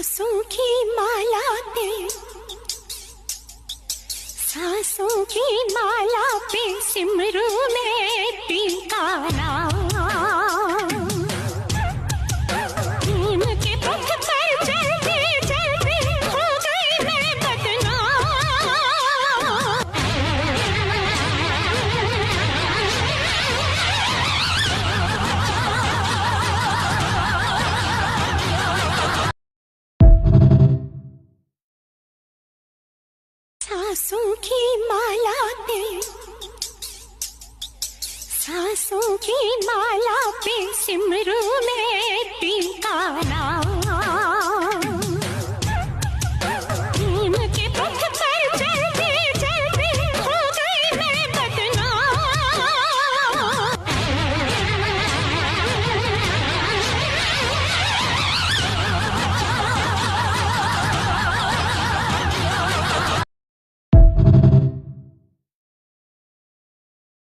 सांसों की माला पे, सांसों की माला पे सिमरू में टीका नाम। प्रेम के पथ पर चलते चलते हो गई मैं बदनाम। सांसों की माला पे, सांसों की माला पे सिमरू में टीका नाम।